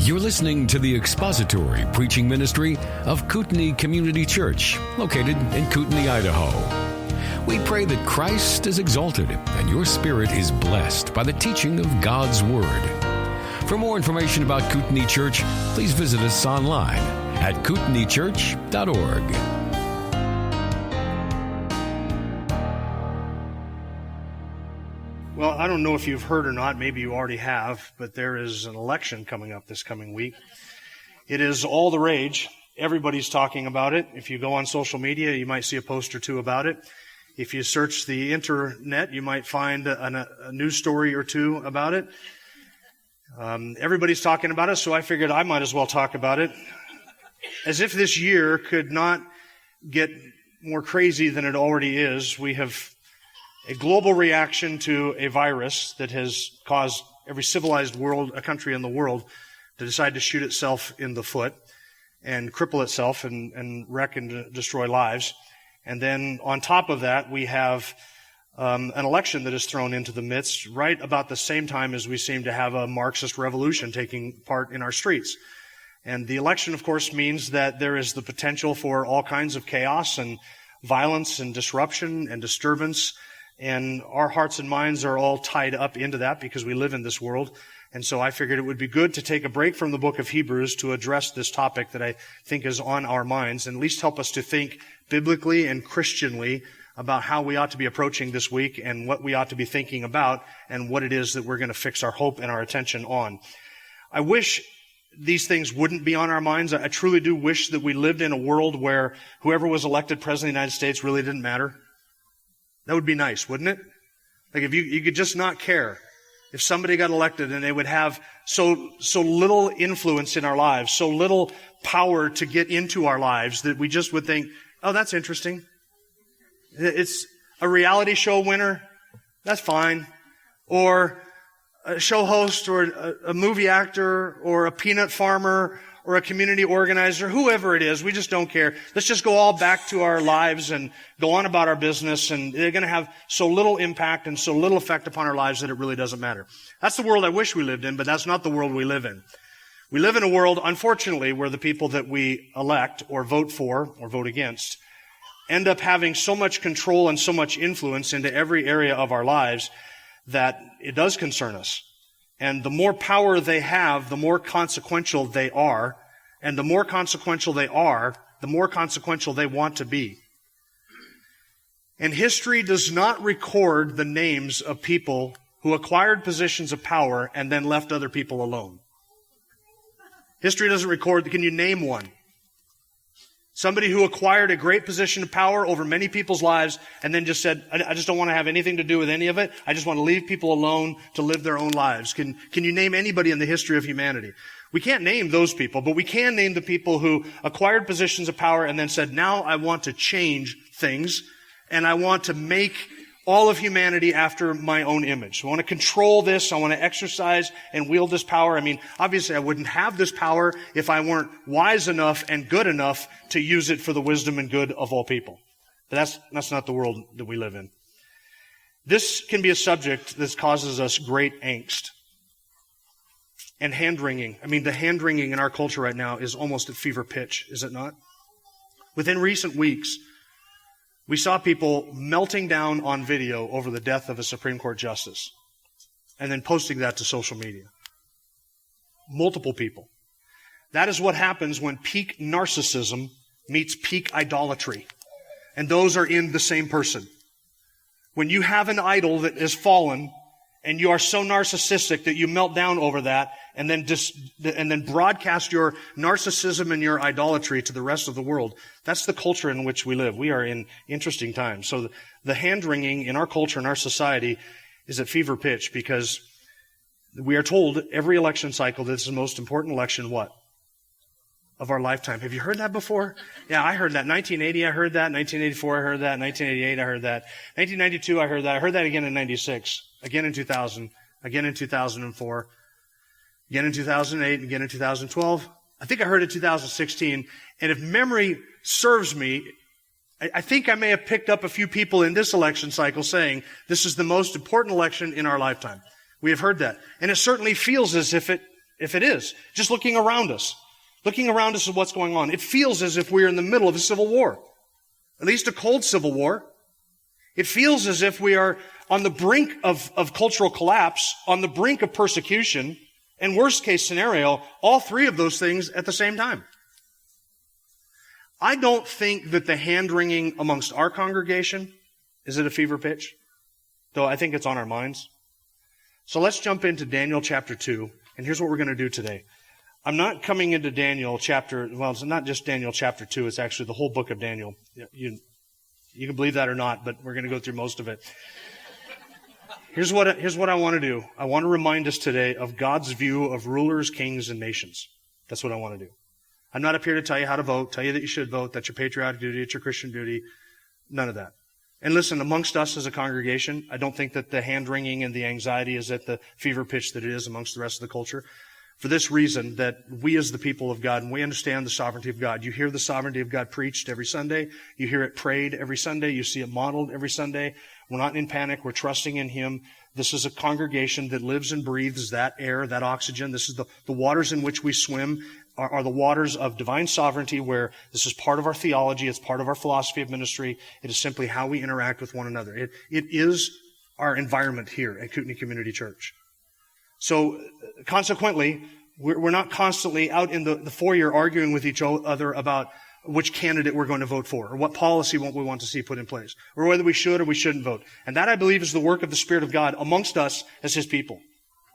You're listening to the expository preaching ministry of Kootenai Community Church, located in Kootenai, Idaho. We pray that Christ is exalted and your spirit is blessed by the teaching of God's Word. For more information about Kootenai Church, please visit us online at kootenaichurch.org. Well, I don't know if you've heard or not, maybe you already have, but there is an election coming up this coming week. It is all the rage. Everybody's talking about it. If you go on social media, you might see a post or two about it. If you search the internet, you might find a news story or two about it. Everybody's talking about it, so I figured I might as well talk about it. As if this year could not get more crazy than it already is, we have a global reaction to a virus that has caused every civilized country in the world to decide to shoot itself in the foot and cripple itself and wreck and destroy lives. And then on top of that, we have an election that is thrown into the midst right about the same time as we seem to have a Marxist revolution taking part in our streets. And the election, of course, means that there is the potential for all kinds of chaos and violence and disruption and disturbance. And our hearts and minds are all tied up into that because we live in this world. And so I figured it would be good to take a break from the book of Hebrews to address this topic that I think is on our minds and at least help us to think biblically and Christianly about how we ought to be approaching this week and what we ought to be thinking about and what it is that we're going to fix our hope and our attention on. I wish these things wouldn't be on our minds. I truly do wish that we lived in a world where whoever was elected president of the United States really didn't matter. That would be nice, wouldn't it? Like if you could just not care. If somebody got elected and they would have so little influence in our lives, so little power to get into our lives that we just would think, oh, that's interesting. It's a reality show winner. That's fine. Or a show host or a movie actor or a peanut farmer or a community organizer, whoever it is, we just don't care. Let's just go all back to our lives and go on about our business, and they're going to have so little impact and so little effect upon our lives that it really doesn't matter. That's the world I wish we lived in, but that's not the world we live in. We live in a world, unfortunately, where the people that we elect or vote for or vote against end up having so much control and so much influence into every area of our lives that it does concern us. And the more power they have, the more consequential they are. And the more consequential they are, the more consequential they want to be. And history does not record the names of people who acquired positions of power and then left other people alone. History doesn't record. Can you name one? Somebody who acquired a great position of power over many people's lives and then just said, I just don't want to have anything to do with any of it. I just want to leave people alone to live their own lives. Can you name anybody in the history of humanity? We can't name those people, but we can name the people who acquired positions of power and then said, now I want to change things and I want to make all of humanity after my own image. I want to control this. I want to exercise and wield this power. I mean, obviously I wouldn't have this power if I weren't wise enough and good enough to use it for the wisdom and good of all people. But that's not the world that we live in. This can be a subject that causes us great angst and hand-wringing. I mean, the hand-wringing in our culture right now is almost at fever pitch, is it not? Within recent weeks, we saw people melting down on video over the death of a Supreme Court justice and then posting that to social media. Multiple people. That is what happens when peak narcissism meets peak idolatry. And those are in the same person. When you have an idol that is fallen and you are so narcissistic that you melt down over that and then broadcast your narcissism and your idolatry to the rest of the world. That's the culture in which we live. We are in interesting times. So the hand-wringing in our culture and our society is at fever pitch because we are told every election cycle that this is the most important election, what? Of our lifetime. Have you heard that before? Yeah, I heard that. 1980, I heard that. 1984, I heard that. 1988, I heard that. 1992, I heard that. I heard that again in 96. Again in 2000. Again in 2004. Again in 2008. Again in 2012. I think I heard it 2016. And if memory serves me, I think I may have picked up a few people in this election cycle saying this is the most important election in our lifetime. We have heard that. And it certainly feels as if it if it is. Just looking around us at what's going on. It feels as if we're in the middle of a civil war, at least a cold civil war. It feels as if we are on the brink of cultural collapse, on the brink of persecution, and worst case scenario, all three of those things at the same time. I don't think that the hand-wringing amongst our congregation is at a fever pitch, though I think it's on our minds. So let's jump into Daniel chapter 2, and here's what we're going to do today. I'm not coming into Daniel chapter, well, it's not just Daniel chapter 2, it's actually the whole book of Daniel. You can believe that or not, but we're going to go through most of it. Here's what I want to do. I want to remind us today of God's view of rulers, kings, and nations. That's what I want to do. I'm not up here to tell you how to vote, tell you that you should vote, that's your patriotic duty, it's your Christian duty. None of that. And listen, amongst us as a congregation, I don't think that the hand-wringing and the anxiety is at the fever pitch that it is amongst the rest of the culture. For this reason, that we as the people of God, and we understand the sovereignty of God. You hear the sovereignty of God preached every Sunday. You hear it prayed every Sunday. You see it modeled every Sunday. We're not in panic. We're trusting in Him. This is a congregation that lives and breathes that air, that oxygen. This is the waters in which we swim are the waters of divine sovereignty, where this is part of our theology. It's part of our philosophy of ministry. It is simply how we interact with one another. It is our environment here at Kootenai Community Church. So consequently, we're not constantly out in the foyer arguing with each other about which candidate we're going to vote for, or what policy we want to see put in place, or whether we should or we shouldn't vote. And that, I believe, is the work of the Spirit of God amongst us as His people.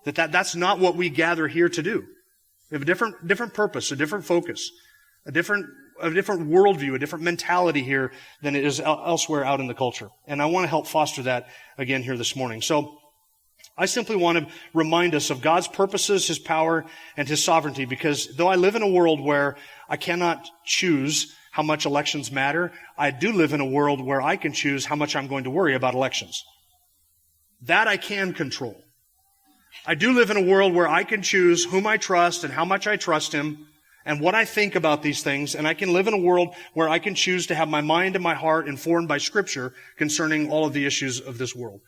That's not what we gather here to do. We have a different purpose, a different focus, a different worldview, a different mentality here than it is elsewhere out in the culture. And I want to help foster that again here this morning. So I simply want to remind us of God's purposes, His power, and His sovereignty, because though I live in a world where I cannot choose how much elections matter, I do live in a world where I can choose how much I'm going to worry about elections. That I can control. I do live in a world where I can choose whom I trust and how much I trust Him and what I think about these things, and I can live in a world where I can choose to have my mind and my heart informed by Scripture concerning all of the issues of this world.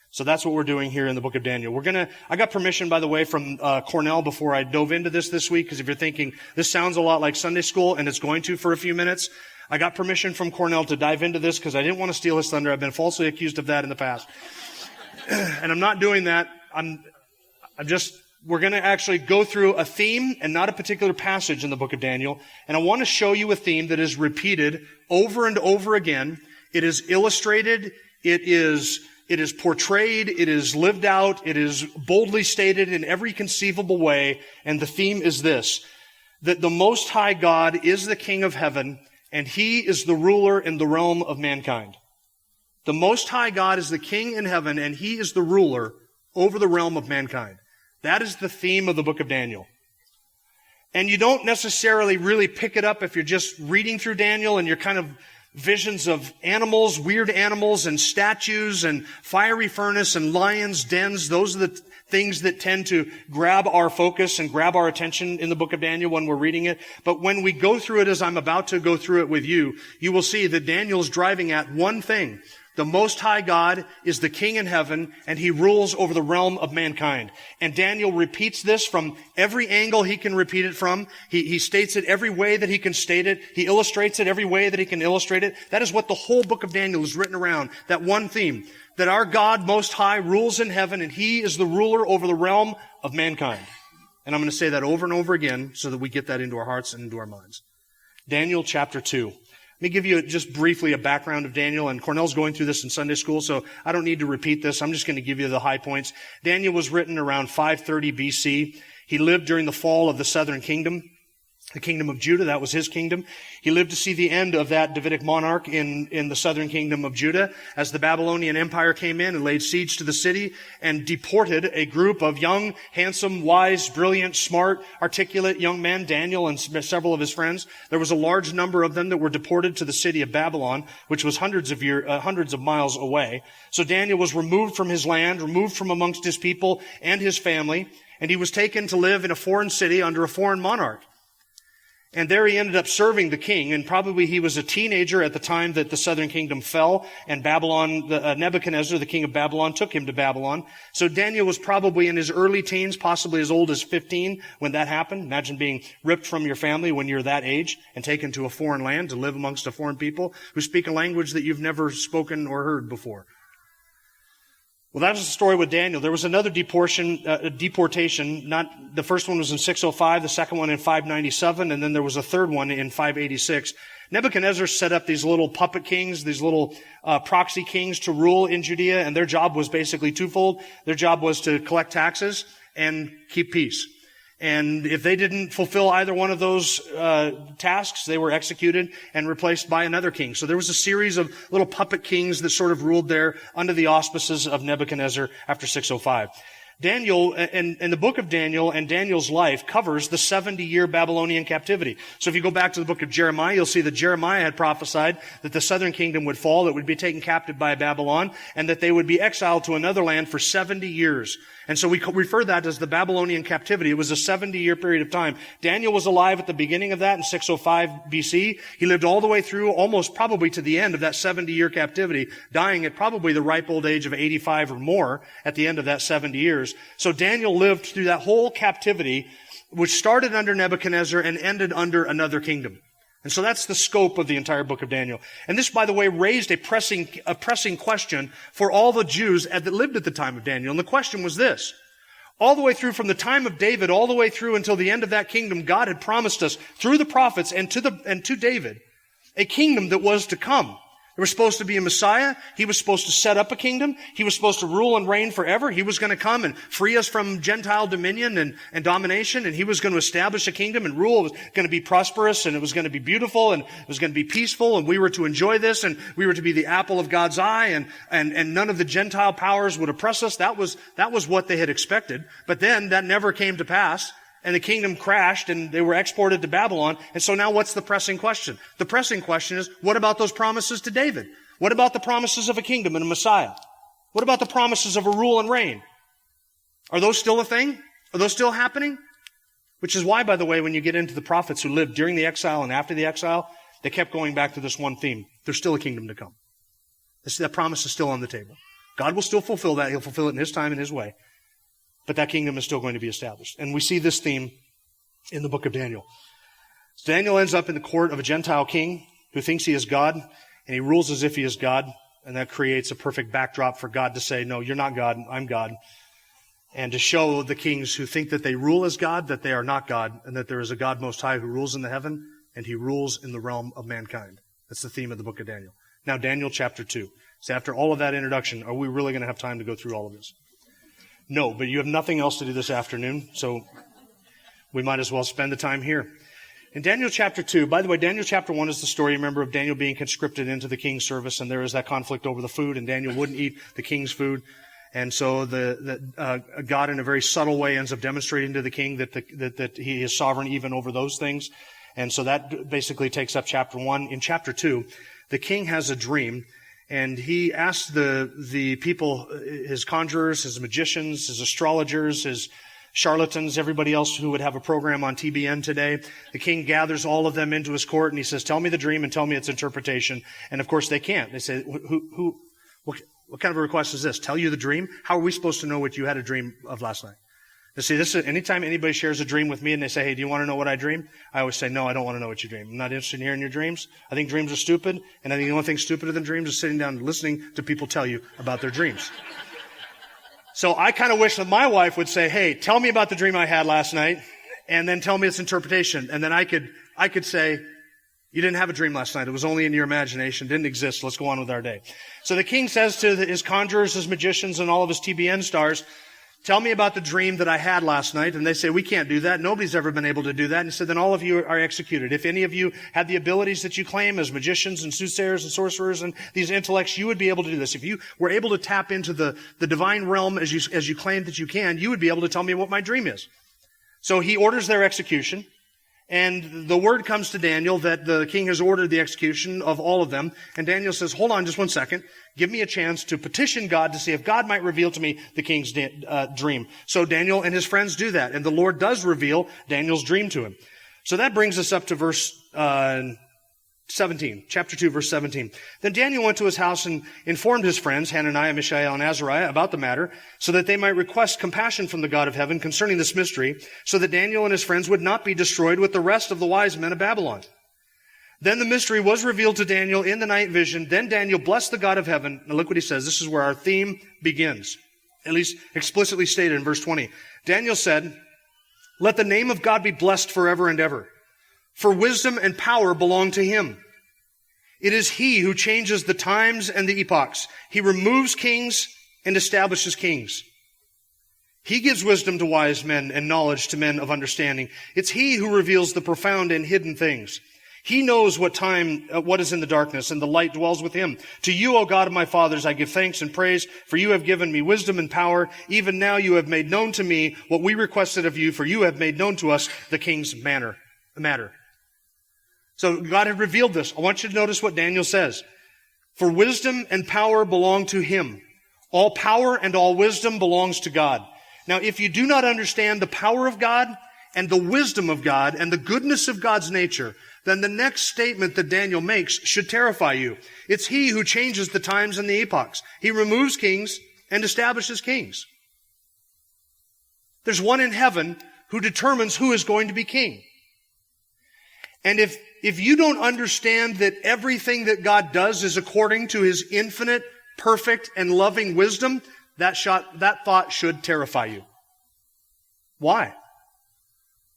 So that's what we're doing here in the book of Daniel. I got permission, by the way, from Cornell before I dove into this week, because if you're thinking, this sounds a lot like Sunday school, and it's going to for a few minutes, I got permission from Cornell to dive into this because I didn't want to steal his thunder. I've been falsely accused of that in the past. And I'm not doing that. We're going to actually go through a theme and not a particular passage in the book of Daniel. And I want to show you a theme that is repeated over and over again. It is illustrated. It is portrayed. It is lived out. It is boldly stated in every conceivable way. And the theme is this, that the Most High God is the King of heaven, and He is the ruler in the realm of mankind. The Most High God is the King in heaven, and He is the ruler over the realm of mankind. That is the theme of the book of Daniel. And you don't necessarily really pick it up if you're just reading through Daniel and you're kind of visions of animals, weird animals and statues and fiery furnace and lions' dens. Those are the things that tend to grab our focus and grab our attention in the book of Daniel when we're reading it. But when we go through it as I'm about to go through it with you, you will see that Daniel's driving at one thing. The Most High God is the King in heaven, and He rules over the realm of mankind. And Daniel repeats this from every angle he can repeat it from. He states it every way that he can state it. He illustrates it every way that he can illustrate it. That is what the whole book of Daniel is written around, that one theme. That our God Most High rules in heaven, and He is the ruler over the realm of mankind. And I'm going to say that over and over again so that we get that into our hearts and into our minds. Daniel chapter 2. Let me give you just briefly a background of Daniel, and Cornell's going through this in Sunday school, so I don't need to repeat this. I'm just going to give you the high points. Daniel was written around 530 BC. He lived during the fall of the southern kingdom, the kingdom of Judah. That was his kingdom. He lived to see the end of that Davidic monarch in the southern kingdom of Judah as the Babylonian Empire came in and laid siege to the city and deported a group of young, handsome, wise, brilliant, smart, articulate young men, Daniel and several of his friends. There was a large number of them that were deported to the city of Babylon, which was hundreds of miles away. So Daniel was removed from his land, removed from amongst his people and his family, and he was taken to live in a foreign city under a foreign monarch. And there he ended up serving the king, and probably he was a teenager at the time that the southern kingdom fell, and Nebuchadnezzar, the king of Babylon, took him to Babylon. So Daniel was probably in his early teens, possibly as old as 15 when that happened. Imagine being ripped from your family when you're that age and taken to a foreign land to live amongst a foreign people who speak a language that you've never spoken or heard before. Well, that was the story with Daniel. There was another deportation. Not the first one was in 605, the second one in 597, and then there was a third one in 586. Nebuchadnezzar set up these little puppet kings, these little proxy kings to rule in Judea, and their job was basically twofold. Their job was to collect taxes and keep peace. And if they didn't fulfill either one of those tasks, they were executed and replaced by another king. So there was a series of little puppet kings that sort of ruled there under the auspices of Nebuchadnezzar after 605. Daniel, and the book of Daniel and Daniel's life covers the 70-year Babylonian captivity. So if you go back to the book of Jeremiah, you'll see that Jeremiah had prophesied that the southern kingdom would fall, it would be taken captive by Babylon, and that they would be exiled to another land for 70 years. And so we refer that as the Babylonian captivity. It was a 70-year period of time. Daniel was alive at the beginning of that in 605 BC. He lived all the way through, almost probably to the end of that 70-year captivity, dying at probably the ripe old age of 85 or more at the end of that 70 years. So Daniel lived through that whole captivity, which started under Nebuchadnezzar and ended under another kingdom. And so that's the scope of the entire book of Daniel. And this, by the way, raised a pressing question for all the Jews that lived at the time of Daniel. And the question was this: all the way through from the time of David, all the way through until the end of that kingdom, God had promised us through the prophets and to David a kingdom that was to come. There was supposed to be a Messiah. He was supposed to set up a kingdom. He was supposed to rule and reign forever. He was going to come and free us from Gentile dominion and domination. And he was going to establish a kingdom and rule. It was going to be prosperous, and it was going to be beautiful, and it was going to be peaceful, and we were to enjoy this, and we were to be the apple of God's eye, and none of the Gentile powers would oppress us. That was what they had expected. But then that never came to pass. And the kingdom crashed, and they were exported to Babylon. And so now what's the pressing question? The pressing question is, what about those promises to David? What about the promises of a kingdom and a Messiah? What about the promises of a rule and reign? Are those still a thing? Are those still happening? Which is why, by the way, when you get into the prophets who lived during the exile and after the exile, they kept going back to this one theme. There's still a kingdom to come. That promise is still on the table. God will still fulfill that. He'll fulfill it in His time and His way. But that kingdom is still going to be established. And we see this theme in the book of Daniel. So Daniel ends up in the court of a Gentile king who thinks he is God, and he rules as if he is God, and that creates a perfect backdrop for God to say, no, you're not God, I'm God. And to show the kings who think that they rule as God, that they are not God, and that there is a God Most High who rules in the heaven, and He rules in the realm of mankind. That's the theme of the book of Daniel. Now, Daniel chapter 2. So after all of that introduction, are we really going to have time to go through all of this? No, but you have nothing else to do this afternoon, so we might as well spend the time here. In Daniel chapter 2, by the way, Daniel chapter 1 is the story, remember, of Daniel being conscripted into the king's service, and there is that conflict over the food, and Daniel wouldn't eat the king's food. And so God, in a very subtle way, ends up demonstrating to the king that He is sovereign even over those things. And so that basically takes up chapter 1. In chapter 2, the king has a dream, and he asks the people, his conjurers, his magicians, his astrologers, his charlatans, everybody else who would have a program on TBN today. The king gathers all of them into his court, and he says, tell me the dream and tell me its interpretation. And of course they can't. They say, what kind of a request is this? Tell you the dream? How are we supposed to know what you had a dream of last night? You see, this is, anytime anybody shares a dream with me and they say, hey, do you want to know what I dreamed? I always say, no, I don't want to know what you dream. I'm not interested in hearing your dreams. I think dreams are stupid, and I think the only thing stupider than dreams is sitting down and listening to people tell you about their dreams. So I kind of wish that my wife would say, hey, tell me about the dream I had last night, and then tell me its interpretation. And then I could say, you didn't have a dream last night. It was only in your imagination. It didn't exist. Let's go on with our day. So the king says to his conjurers, his magicians, and all of his TBN stars, tell me about the dream that I had last night. And they say, we can't do that. Nobody's ever been able to do that. And he said, then all of you are executed. If any of you had the abilities that you claim as magicians and soothsayers and sorcerers and these intellects, you would be able to do this. If you were able to tap into the divine realm as you claim that you can, you would be able to tell me what my dream is. So he orders their execution. And the word comes to Daniel that the king has ordered the execution of all of them. And Daniel says, hold on just one second. Give me a chance to petition God to see if God might reveal to me the king's dream. So Daniel and his friends do that. And the Lord does reveal Daniel's dream to him. So that brings us up to verse 17, chapter 2, verse 17. Then Daniel went to his house and informed his friends, Hananiah, Mishael, and Azariah, about the matter, so that they might request compassion from the God of heaven concerning this mystery, so that Daniel and his friends would not be destroyed with the rest of the wise men of Babylon. Then the mystery was revealed to Daniel in the night vision. Then Daniel blessed the God of heaven. Now look what he says. This is where our theme begins, at least explicitly stated in verse 20. Daniel said, "Let the name of God be blessed forever and ever. For wisdom and power belong to him. It is he who changes the times and the epochs. He removes kings and establishes kings. He gives wisdom to wise men and knowledge to men of understanding. It's he who reveals the profound and hidden things. He knows what is in the darkness, and the light dwells with him. To you, O God of my fathers, I give thanks and praise, for you have given me wisdom and power. Even now you have made known to me what we requested of you, for you have made known to us the king's matter." So God had revealed this. I want you to notice what Daniel says. For wisdom and power belong to him. All power and all wisdom belongs to God. Now, if you do not understand the power of God and the wisdom of God and the goodness of God's nature, then the next statement that Daniel makes should terrify you. It's he who changes the times and the epochs. He removes kings and establishes kings. There's one in heaven who determines who is going to be king. And if you don't understand that everything that God does is according to his infinite, perfect, and loving wisdom, that thought should terrify you. Why?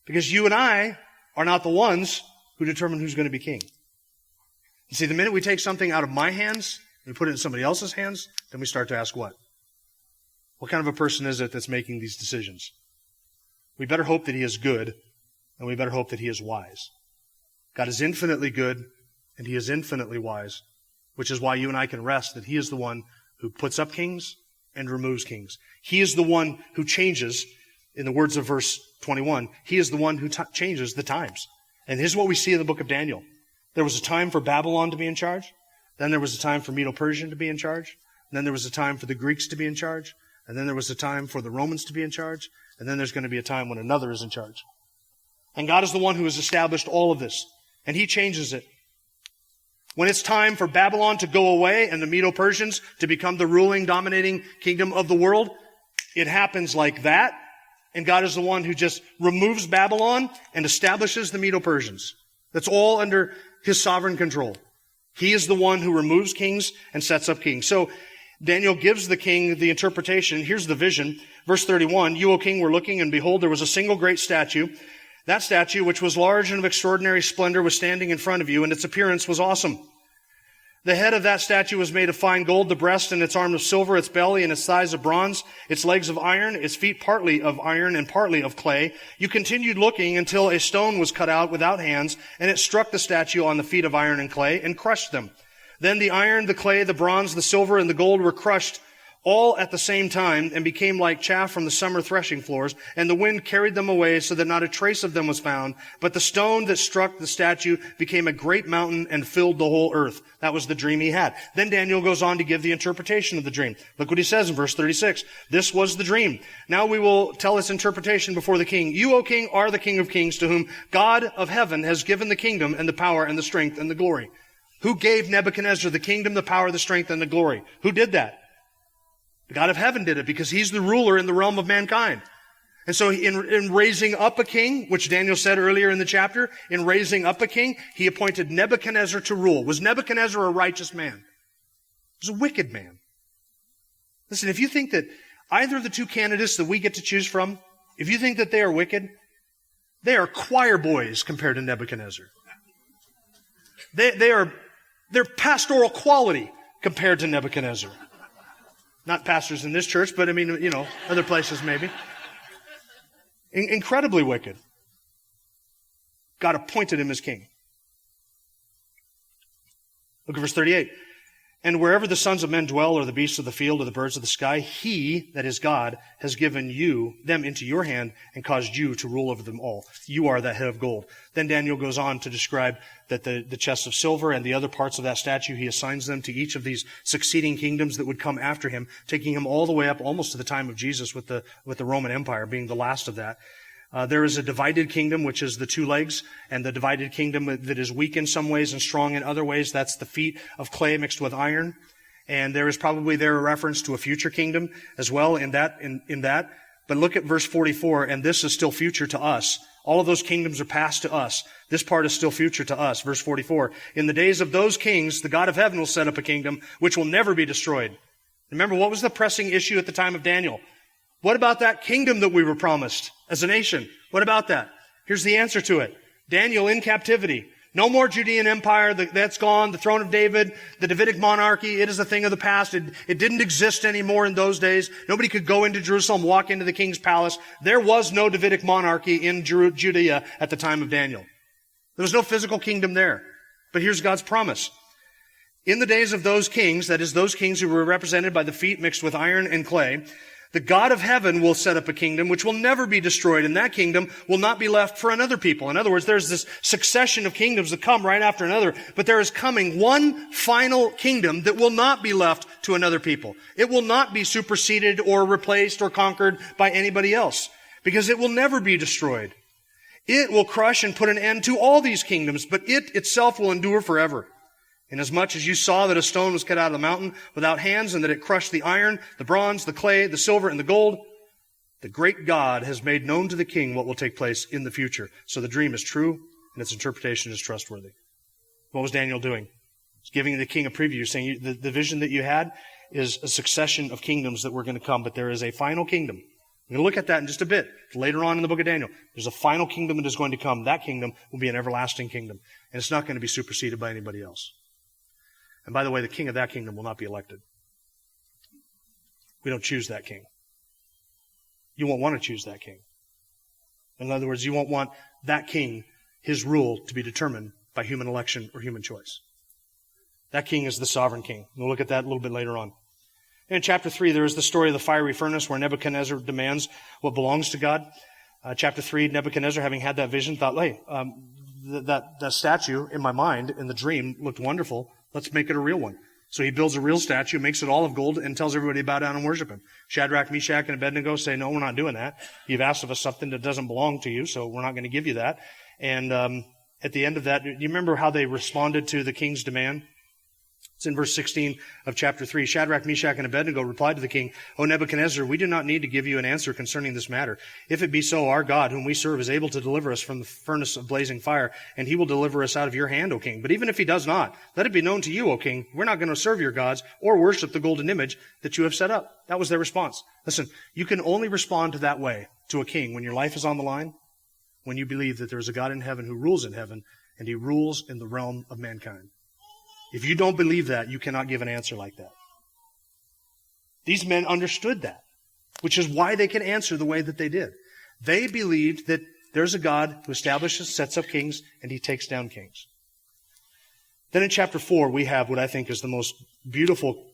Because you and I are not the ones who determine who's going to be king. You see, the minute we take something out of my hands and put it in somebody else's hands, then we start to ask what? What kind of a person is it that's making these decisions? We better hope that he is good, and we better hope that he is wise. God is infinitely good, and he is infinitely wise, which is why you and I can rest that he is the one who puts up kings and removes kings. He is the one who changes, in the words of verse 21, he is the one who changes the times. And here's what we see in the book of Daniel. There was a time for Babylon to be in charge. Then there was a time for Medo-Persia to be in charge. And then there was a time for the Greeks to be in charge. And then there was a time for the Romans to be in charge. And then there's going to be a time when another is in charge. And God is the one who has established all of this. And he changes it. When it's time for Babylon to go away and the Medo-Persians to become the ruling, dominating kingdom of the world, it happens like that. And God is the one who just removes Babylon and establishes the Medo-Persians. That's all under his sovereign control. He is the one who removes kings and sets up kings. So Daniel gives the king the interpretation. Here's the vision. Verse 31, "You, O king, were looking, and behold, there was a single great statue. That statue, which was large and of extraordinary splendor, was standing in front of you, and its appearance was awesome. The head of that statue was made of fine gold, the breast and its arm of silver, its belly and its thighs of bronze, its legs of iron, its feet partly of iron and partly of clay. You continued looking until a stone was cut out without hands, and it struck the statue on the feet of iron and clay and crushed them. Then the iron, the clay, the bronze, the silver, and the gold were crushed all at the same time and became like chaff from the summer threshing floors, and the wind carried them away so that not a trace of them was found. But the stone that struck the statue became a great mountain and filled the whole earth." That was the dream he had. Then Daniel goes on to give the interpretation of the dream. Look what he says in verse 36. "This was the dream. Now we will tell its interpretation before the king. You, O king, are the king of kings, to whom God of heaven has given the kingdom and the power and the strength and the glory." Who gave Nebuchadnezzar the kingdom, the power, the strength, and the glory? Who did that? The God of heaven did it, because he's the ruler in the realm of mankind. And so in raising up a king, which Daniel said earlier in the chapter, in raising up a king, he appointed Nebuchadnezzar to rule. Was Nebuchadnezzar a righteous man? He was a wicked man. Listen, if you think that either of the two candidates that we get to choose from, if you think that they are wicked, they are choir boys compared to Nebuchadnezzar. They're pastoral quality compared to Nebuchadnezzar. Not pastors in this church, but other places maybe. Incredibly wicked. God appointed him as king. Look at verse 38. "And wherever the sons of men dwell, or the beasts of the field, or the birds of the sky, he, that is God, has given them into your hand and caused you to rule over them all. You are that head of gold." Then Daniel goes on to describe that the chest of silver and the other parts of that statue, he assigns them to each of these succeeding kingdoms that would come after him, taking him all the way up almost to the time of Jesus with the Roman Empire being the last of that. There is a divided kingdom, which is the two legs, and the divided kingdom that is weak in some ways and strong in other ways. That's the feet of clay mixed with iron. And there is probably there a reference to a future kingdom as well in that. But look at verse 44, and this is still future to us. All of those kingdoms are past to us. This part is still future to us. Verse 44, in the days of those kings, the God of heaven will set up a kingdom which will never be destroyed. Remember, what was the pressing issue at the time of Daniel? What about that kingdom that we were promised as a nation? What about that? Here's the answer to it. Daniel in captivity. No more Judean Empire. That's gone. The throne of David, the Davidic monarchy, it is a thing of the past. It didn't exist anymore in those days. Nobody could go into Jerusalem, walk into the king's palace. There was no Davidic monarchy in Judea at the time of Daniel. There was no physical kingdom there. But here's God's promise. In the days of those kings, that is, those kings who were represented by the feet mixed with iron and clay, the God of heaven will set up a kingdom which will never be destroyed, and that kingdom will not be left for another people. In other words, there's this succession of kingdoms that come right after another, but there is coming one final kingdom that will not be left to another people. It will not be superseded or replaced or conquered by anybody else, because it will never be destroyed. It will crush and put an end to all these kingdoms, but it itself will endure forever. Inasmuch as you saw that a stone was cut out of the mountain without hands, and that it crushed the iron, the bronze, the clay, the silver, and the gold, the great God has made known to the king what will take place in the future. So the dream is true, and its interpretation is trustworthy. What was Daniel doing? He's giving the king a preview, saying the vision that you had is a succession of kingdoms that were going to come, but there is a final kingdom. We're going to look at that in just a bit. Later on in the book of Daniel, there's a final kingdom that is going to come. That kingdom will be an everlasting kingdom, and it's not going to be superseded by anybody else. And by the way, the king of that kingdom will not be elected. We don't choose that king. You won't want to choose that king. In other words, you won't want that king, his rule, to be determined by human election or human choice. That king is the sovereign king. We'll look at that a little bit later on. In chapter 3, there is the story of the fiery furnace where Nebuchadnezzar demands what belongs to God. Chapter 3, Nebuchadnezzar, having had that vision, thought, hey, that statue in my mind, in the dream, looked wonderful. Let's make it a real one. So he builds a real statue, makes it all of gold, and tells everybody to bow down and worship him. Shadrach, Meshach, and Abednego say, no, we're not doing that. You've asked of us something that doesn't belong to you, so we're not going to give you that. And at the end of that, do you remember how they responded to the king's demand? It's in verse 16 of chapter 3. Shadrach, Meshach, and Abednego replied to the king, O Nebuchadnezzar, we do not need to give you an answer concerning this matter. If it be so, our God, whom we serve, is able to deliver us from the furnace of blazing fire, and he will deliver us out of your hand, O king. But even if he does not, let it be known to you, O king, we're not going to serve your gods or worship the golden image that you have set up. That was their response. Listen, you can only respond to that way to a king when your life is on the line, when you believe that there is a God in heaven who rules in heaven, and he rules in the realm of mankind. If you don't believe that, you cannot give an answer like that. These men understood that, which is why they can answer the way that they did. They believed that there's a God who establishes, sets up kings, and he takes down kings. Then in chapter 4, we have what I think is the most beautiful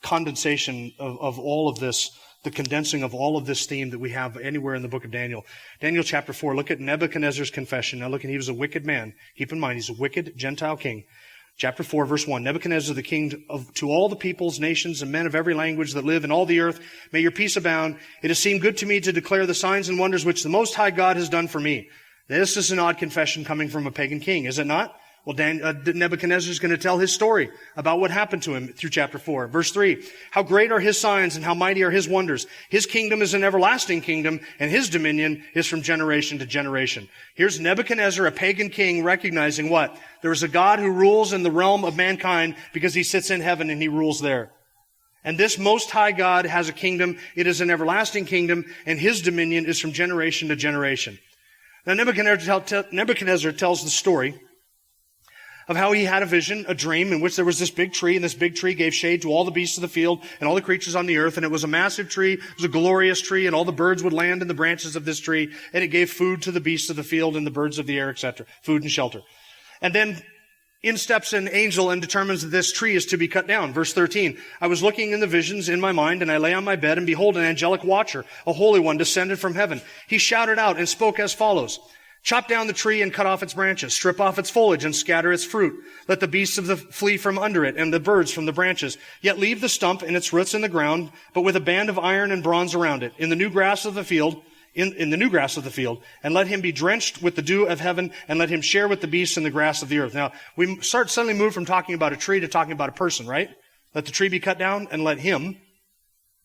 condensation of all of this, the condensing of all of this theme that we have anywhere in the book of Daniel. Daniel chapter 4, look at Nebuchadnezzar's confession. Now look, he was a wicked man. Keep in mind, he's a wicked Gentile king. Chapter 4, verse 1, Nebuchadnezzar, the king to all the peoples, nations, and men of every language that live in all the earth, may your peace abound. It has seemed good to me to declare the signs and wonders which the Most High God has done for me. This is an odd confession coming from a pagan king, is it not? Well, Nebuchadnezzar is going to tell his story about what happened to him through chapter 4. Verse 3, how great are his signs and how mighty are his wonders. His kingdom is an everlasting kingdom, and his dominion is from generation to generation. Here's Nebuchadnezzar, a pagan king, recognizing what? There is a God who rules in the realm of mankind because he sits in heaven and he rules there. And this Most High God has a kingdom. It is an everlasting kingdom, and his dominion is from generation to generation. Now, Nebuchadnezzar tells the story of how he had a vision, a dream, in which there was this big tree, and this big tree gave shade to all the beasts of the field and all the creatures on the earth, and it was a massive tree, it was a glorious tree, and all the birds would land in the branches of this tree, and it gave food to the beasts of the field and the birds of the air, etc., food and shelter. And then in steps an angel and determines that this tree is to be cut down. Verse 13, I was looking in the visions in my mind, and I lay on my bed, and behold, an angelic watcher, a holy one, descended from heaven. He shouted out and spoke as follows, chop down the tree and cut off its branches, strip off its foliage and scatter its fruit. Let the beasts flee from under it and the birds from the branches. Yet leave the stump and its roots in the ground, but with a band of iron and bronze around it. In the new grass of the field, in the new grass of the field, and let him be drenched with the dew of heaven, and let him share with the beasts in the grass of the earth. Now, we suddenly move from talking about a tree to talking about a person, right? Let the tree be cut down, and let him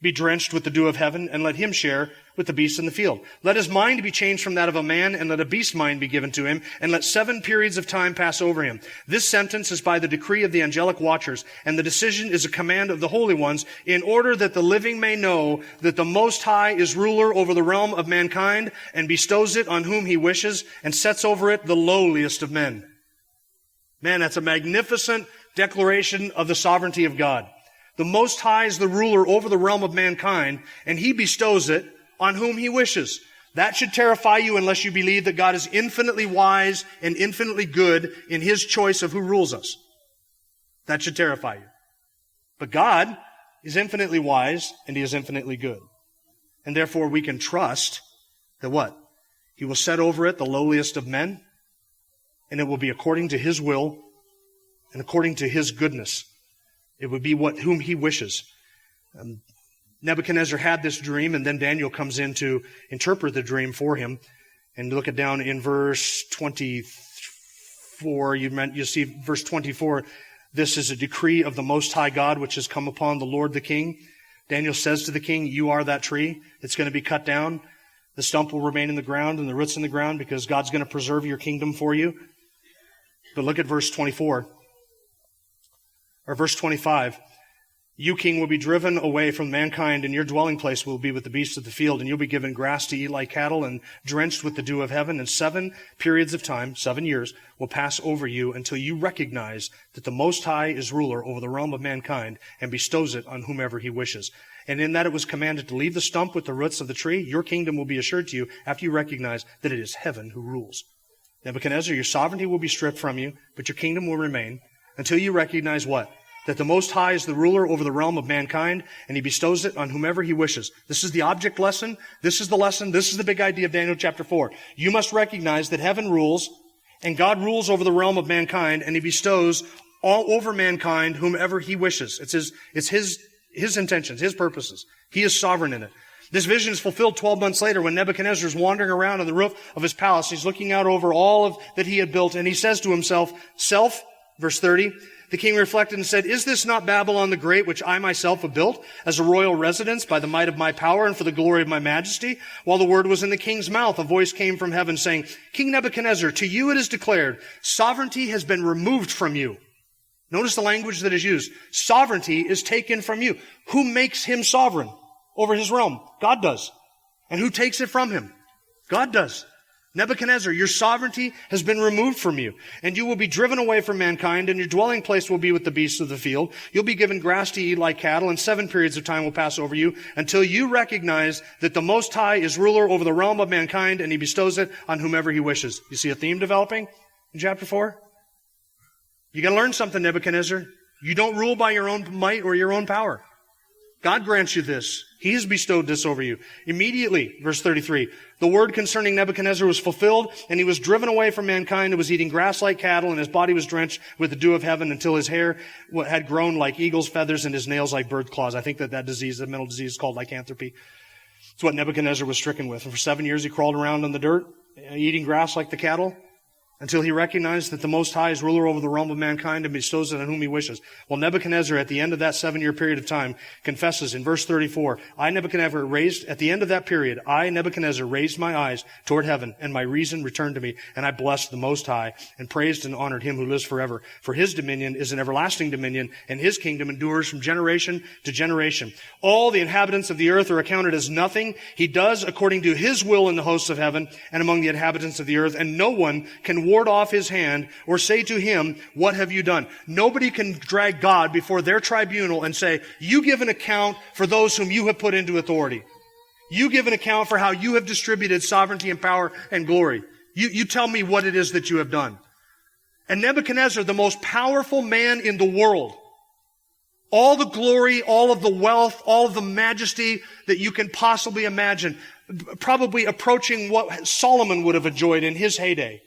be drenched with the dew of heaven, and let him share with the beasts in the field. Let his mind be changed from that of a man, and let a beast mind be given to him, and let 7 periods of time pass over him. This sentence is by the decree of the angelic watchers, and the decision is a command of the holy ones, in order that the living may know that the Most High is ruler over the realm of mankind, and bestows it on whom he wishes, and sets over it the lowliest of men. Man, that's a magnificent declaration of the sovereignty of God. The Most High is the ruler over the realm of mankind, and he bestows it on whom he wishes. That should terrify you unless you believe that God is infinitely wise and infinitely good in his choice of who rules us. That should terrify you. But God is infinitely wise and he is infinitely good. And therefore we can trust that what? He will set over it the lowliest of men, and it will be according to his will and according to his goodness. It would be whom he wishes. Nebuchadnezzar had this dream, and then Daniel comes in to interpret the dream for him. And look at down in verse 24. You see verse 24. This is a decree of the Most High God, which has come upon the Lord the King. Daniel says to the king, you are that tree. It's going to be cut down. The stump will remain in the ground and the roots in the ground, because God's going to preserve your kingdom for you. But look at verse 24. Or verse 25, you, king, will be driven away from mankind, and your dwelling place will be with the beasts of the field, and you'll be given grass to eat like cattle, and drenched with the dew of heaven. And 7 periods of time, 7 years, will pass over you until you recognize that the Most High is ruler over the realm of mankind, and bestows it on whomever he wishes. And in that it was commanded to leave the stump with the roots of the tree. Your kingdom will be assured to you after you recognize that it is heaven who rules. Nebuchadnezzar, your sovereignty will be stripped from you, but your kingdom will remain until you recognize what? That the Most High is the ruler over the realm of mankind, and he bestows it on whomever he wishes. This is the object lesson. This is the lesson. This is the big idea of Daniel chapter 4. You must recognize that heaven rules, and God rules over the realm of mankind, and he bestows all over mankind whomever he wishes. It's his intentions, his purposes. He is sovereign in it. This vision is fulfilled 12 months later when Nebuchadnezzar is wandering around on the roof of his palace. He's looking out over all of that he had built, and he says to himself, verse 30, the king reflected and said, is this not Babylon the Great, which I myself have built as a royal residence by the might of my power and for the glory of my majesty? While the word was in the king's mouth, a voice came from heaven saying, King Nebuchadnezzar, to you it is declared, sovereignty has been removed from you. Notice the language that is used. Sovereignty is taken from you. Who makes him sovereign over his realm? God does. And who takes it from him? God does. Nebuchadnezzar, your sovereignty has been removed from you, and you will be driven away from mankind, and your dwelling place will be with the beasts of the field. You'll be given grass to eat like cattle, and 7 periods of time will pass over you until you recognize that the Most High is ruler over the realm of mankind, and he bestows it on whomever he wishes. You see a theme developing in chapter 4? You got to learn something, Nebuchadnezzar. You don't rule by your own might or your own power. God grants you this. He has bestowed this over you. Immediately, verse 33, the word concerning Nebuchadnezzar was fulfilled, and he was driven away from mankind and was eating grass like cattle, and his body was drenched with the dew of heaven until his hair had grown like eagle's feathers and his nails like bird claws. I think that disease, that mental disease, is called lycanthropy. It's what Nebuchadnezzar was stricken with. And for 7 years he crawled around in the dirt, eating grass like the cattle, until he recognized that the Most High is ruler over the realm of mankind and bestows it on whom he wishes. Well, Nebuchadnezzar, at the end of that 7-year period of time, confesses in verse 34, at the end of that period, I, Nebuchadnezzar, raised my eyes toward heaven, and my reason returned to me, and I blessed the Most High, and praised and honored him who lives forever. For his dominion is an everlasting dominion, and his kingdom endures from generation to generation. All the inhabitants of the earth are accounted as nothing. He does according to his will in the hosts of heaven and among the inhabitants of the earth, and no one can ward off his hand or say to him, what have you done? Nobody can drag God before their tribunal and say, you give an account for those whom you have put into authority. You give an account for how you have distributed sovereignty and power and glory. You tell me what it is that you have done. And Nebuchadnezzar, the most powerful man in the world, all the glory, all of the wealth, all of the majesty that you can possibly imagine, probably approaching what Solomon would have enjoyed in his heyday,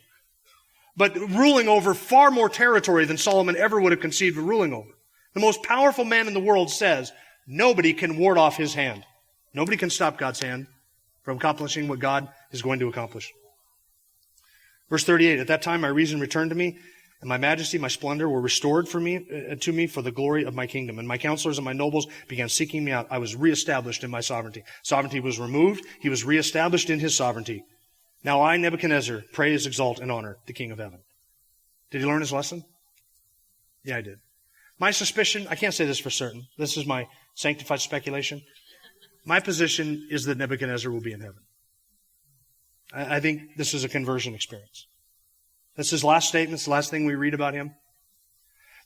but ruling over far more territory than Solomon ever would have conceived of ruling over. The most powerful man in the world says, nobody can ward off his hand. Nobody can stop God's hand. from accomplishing what God is going to accomplish. Verse 38, at that time my reason returned to me, and my majesty, my splendor were restored to me for the glory of my kingdom. And my counselors and my nobles began seeking me out. I was reestablished in my sovereignty. Sovereignty was removed. He was reestablished in his sovereignty. Now I, Nebuchadnezzar, praise, exalt, and honor the King of heaven. Did he learn his lesson? Yeah, I did. My suspicion, I can't say this for certain. This is my sanctified speculation. My position is that Nebuchadnezzar will be in heaven. I think this is a conversion experience. That's his last statement. It's the last thing we read about him.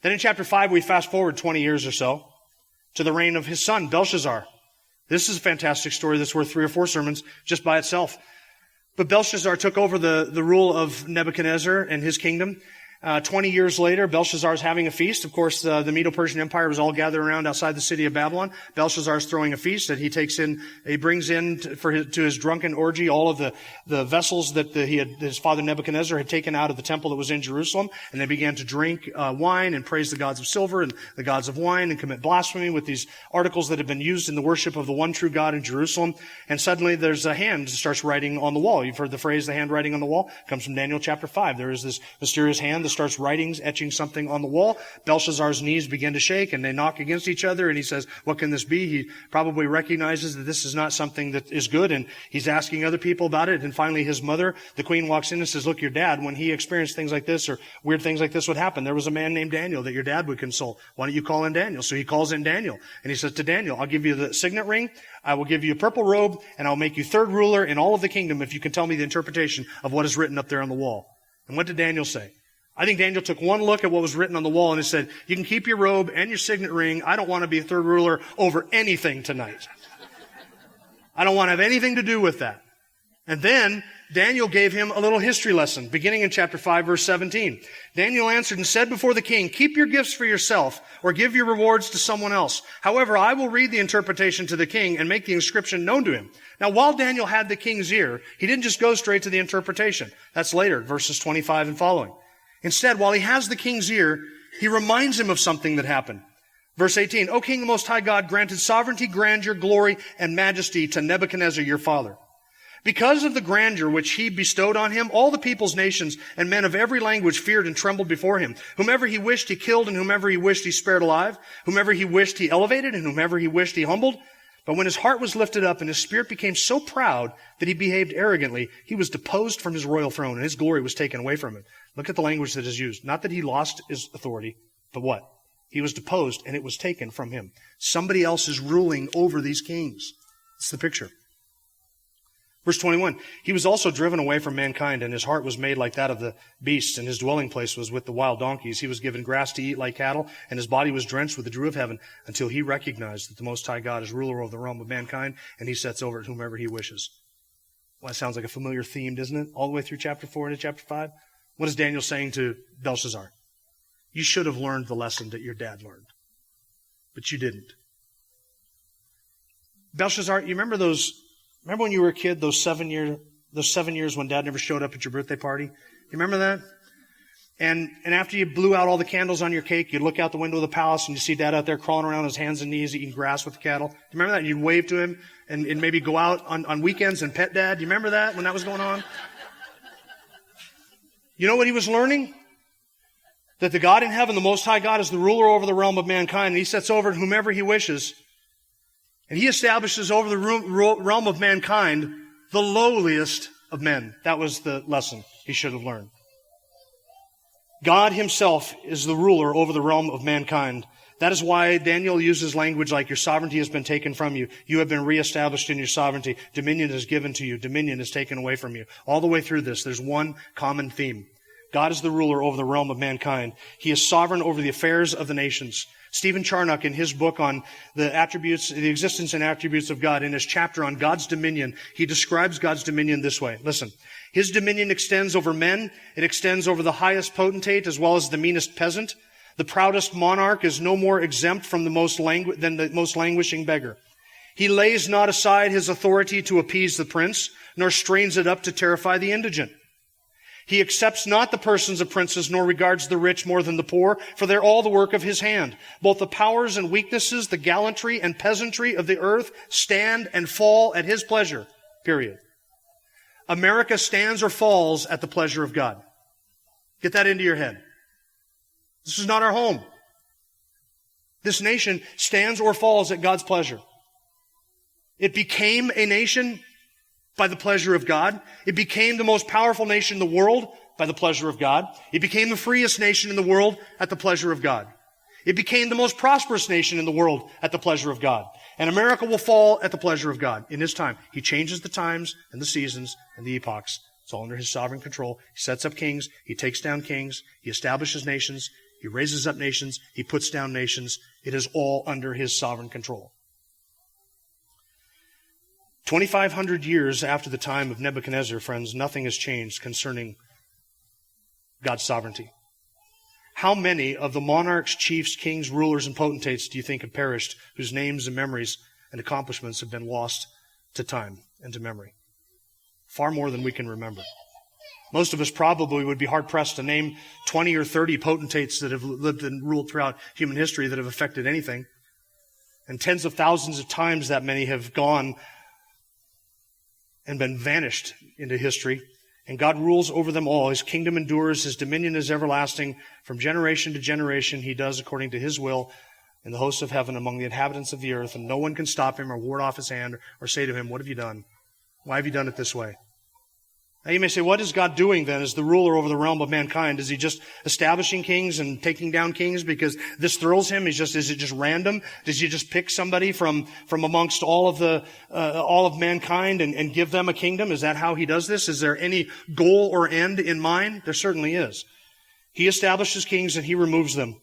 Then in chapter 5, we fast forward 20 years or so to the reign of his son, Belshazzar. This is a fantastic story that's worth 3 or 4 sermons just by itself. But Belshazzar took over the rule of Nebuchadnezzar and his kingdom. 20 years later, Belshazzar is having a feast. Of course, the Medo-Persian Empire was all gathered around outside the city of Babylon. Belshazzar is throwing a feast that he brings in to his drunken orgy all of the vessels that his father Nebuchadnezzar had taken out of the temple that was in Jerusalem. And they began to drink wine and praise the gods of silver and the gods of wine and commit blasphemy with these articles that have been used in the worship of the one true God in Jerusalem. And suddenly there's a hand that starts writing on the wall. You've heard the phrase, the hand writing on the wall. It comes from Daniel chapter 5. There is this mysterious hand that starts etching something on the wall. Belshazzar's knees begin to shake and they knock against each other, and he says, what can this be? He probably recognizes that this is not something that is good, and he's asking other people about it. And finally his mother, the queen, walks in and says, look, your dad, when he experienced things like this or weird things like this would happen, there was a man named Daniel that your dad would consult. Why don't you call in Daniel? So he calls in Daniel, and he says to Daniel, I'll give you the signet ring, I will give you a purple robe, and I'll make you third ruler in all of the kingdom if you can tell me the interpretation of what is written up there on the wall. And what did Daniel say? I think Daniel took one look at what was written on the wall and he said, you can keep your robe and your signet ring. I don't want to be a third ruler over anything tonight. I don't want to have anything to do with that. And then Daniel gave him a little history lesson, beginning in chapter 5, verse 17. Daniel answered and said before the king, keep your gifts for yourself or give your rewards to someone else. However, I will read the interpretation to the king and make the inscription known to him. Now, while Daniel had the king's ear, he didn't just go straight to the interpretation. That's later, verses 25 and following. Instead, while he has the king's ear, he reminds him of something that happened. Verse 18, O King, the Most High God, granted sovereignty, grandeur, glory, and majesty to Nebuchadnezzar, your father. Because of the grandeur which he bestowed on him, all the peoples, nations, and men of every language feared and trembled before him. Whomever he wished, he killed, and whomever he wished, he spared alive. Whomever he wished, he elevated, and whomever he wished, he humbled. But when his heart was lifted up and his spirit became so proud that he behaved arrogantly, he was deposed from his royal throne, and his glory was taken away from him. Look at the language that is used. Not that he lost his authority, but what? He was deposed and it was taken from him. Somebody else is ruling over these kings. It's the picture. Verse 21, he was also driven away from mankind, and his heart was made like that of the beasts, and his dwelling place was with the wild donkeys. He was given grass to eat like cattle, and his body was drenched with the dew of heaven, until he recognized that the Most High God is ruler over the realm of mankind, and he sets over it whomever he wishes. Well, that sounds like a familiar theme, doesn't it? All the way through chapter 4 into chapter 5. What is Daniel saying to Belshazzar? You should have learned the lesson that your dad learned, but you didn't. Belshazzar, you remember when you were a kid, those 7 years when dad never showed up at your birthday party? You remember that? And after you blew out all the candles on your cake, you'd look out the window of the palace and you see dad out there crawling around on his hands and knees eating grass with the cattle. Do you remember that? And you'd wave to him and maybe go out on weekends and pet dad. Do you remember that when that was going on? You know what he was learning? That the God in heaven, the Most High God, is the ruler over the realm of mankind, and he sets over whomever he wishes. And he establishes over the realm of mankind the lowliest of men. That was the lesson he should have learned. God himself is the ruler over the realm of mankind. That is why Daniel uses language like, your sovereignty has been taken from you. You have been reestablished in your sovereignty. Dominion is given to you. Dominion is taken away from you. All the way through this, there's one common theme. God is the ruler over the realm of mankind. He is sovereign over the affairs of the nations. Stephen Charnock, in his book on the existence and attributes of God, in his chapter on God's dominion, he describes God's dominion this way. Listen, his dominion extends over men. It extends over the highest potentate as well as the meanest peasant. The proudest monarch is no more exempt from than the most languishing beggar. He lays not aside his authority to appease the prince, nor strains it up to terrify the indigent. He accepts not the persons of princes, nor regards the rich more than the poor, for they're all the work of his hand. Both the powers and weaknesses, the gallantry and peasantry of the earth stand and fall at his pleasure. Period. America stands or falls at the pleasure of God. Get that into your head. This is not our home. This nation stands or falls at God's pleasure. It became a nation by the pleasure of God. It became the most powerful nation in the world by the pleasure of God. It became the freest nation in the world at the pleasure of God. It became the most prosperous nation in the world at the pleasure of God. And America will fall at the pleasure of God in His time. He changes the times and the seasons and the epochs. It's all under His sovereign control. He sets up kings. He takes down kings. He establishes nations. He raises up nations. He puts down nations. It is all under His sovereign control. 2,500 years after the time of Nebuchadnezzar, friends, nothing has changed concerning God's sovereignty. How many of the monarchs, chiefs, kings, rulers, and potentates do you think have perished, whose names and memories and accomplishments have been lost to time and to memory? Far more than we can remember. Most of us probably would be hard-pressed to name 20 or 30 potentates that have lived and ruled throughout human history that have affected anything. And tens of thousands of times that many have gone and been vanished into history. And God rules over them all. His kingdom endures. His dominion is everlasting. From generation to generation, He does according to His will in the hosts of heaven among the inhabitants of the earth. And no one can stop Him or ward off His hand or say to Him, "What have you done? Why have you done it this way?" Now you may say, what is God doing then as the ruler over the realm of mankind? Is He just establishing kings and taking down kings because this thrills Him? Is it just random? Does He just pick somebody from amongst all of mankind and give them a kingdom? Is that how He does this? Is there any goal or end in mind? There certainly is. He establishes kings and He removes them.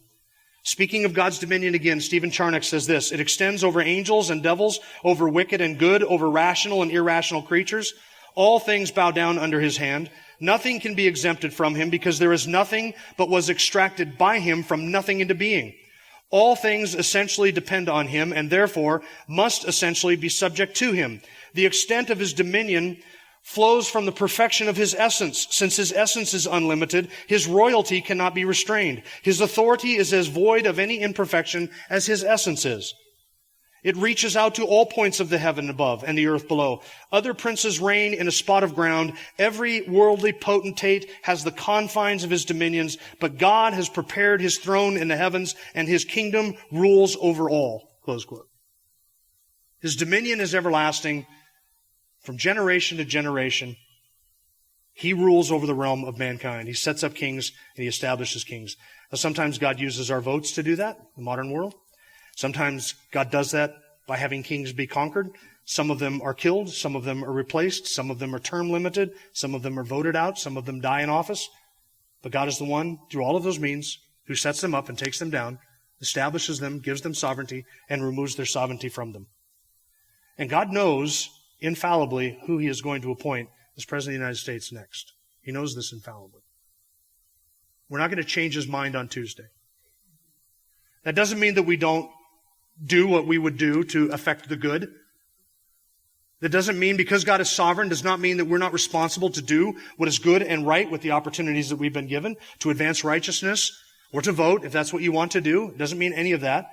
Speaking of God's dominion again, Stephen Charnock says this: it extends over angels and devils, over wicked and good, over rational and irrational creatures. All things bow down under His hand. Nothing can be exempted from Him because there is nothing but was extracted by Him from nothing into being. All things essentially depend on Him and therefore must essentially be subject to Him. The extent of His dominion flows from the perfection of His essence. Since His essence is unlimited, His royalty cannot be restrained. His authority is as void of any imperfection as His essence is. It reaches out to all points of the heaven above and the earth below. Other princes reign in a spot of ground. Every worldly potentate has the confines of his dominions, but God has prepared His throne in the heavens, and His kingdom rules over all. Close quote. His dominion is everlasting. From generation to generation, He rules over the realm of mankind. He sets up kings and He establishes kings. Now, sometimes God uses our votes to do that in the modern world. Sometimes God does that by having kings be conquered. Some of them are killed. Some of them are replaced. Some of them are term limited. Some of them are voted out. Some of them die in office. But God is the one, through all of those means, who sets them up and takes them down, establishes them, gives them sovereignty, and removes their sovereignty from them. And God knows infallibly who He is going to appoint as President of the United States next. He knows this infallibly. We're not going to change His mind on Tuesday. That doesn't mean that we don't do what we would do to affect the good. That doesn't mean, because God is sovereign, does not mean that we're not responsible to do what is good and right with the opportunities that we've been given to advance righteousness or to vote if that's what you want to do. It doesn't mean any of that.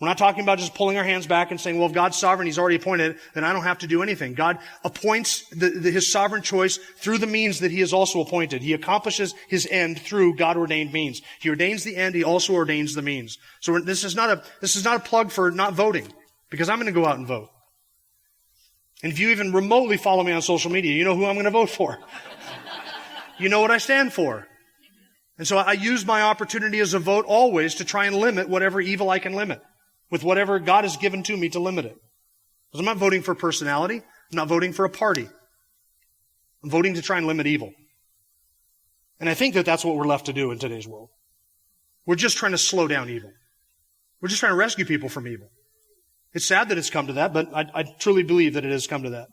We're not talking about just pulling our hands back and saying, well, if God's sovereign, He's already appointed, then I don't have to do anything. God appoints His sovereign choice through the means that He has also appointed. He accomplishes His end through God-ordained means. He ordains the end, He also ordains the means. So this is not a plug for not voting, because I'm going to go out and vote. And if you even remotely follow me on social media, you know who I'm going to vote for. You know what I stand for. And so I use my opportunity as a vote always to try and limit whatever evil I can limit, with whatever God has given to me to limit it. Because I'm not voting for personality. I'm not voting for a party. I'm voting to try and limit evil. And I think that that's what we're left to do in today's world. We're just trying to slow down evil. We're just trying to rescue people from evil. It's sad that it's come to that, but I truly believe that it has come to that.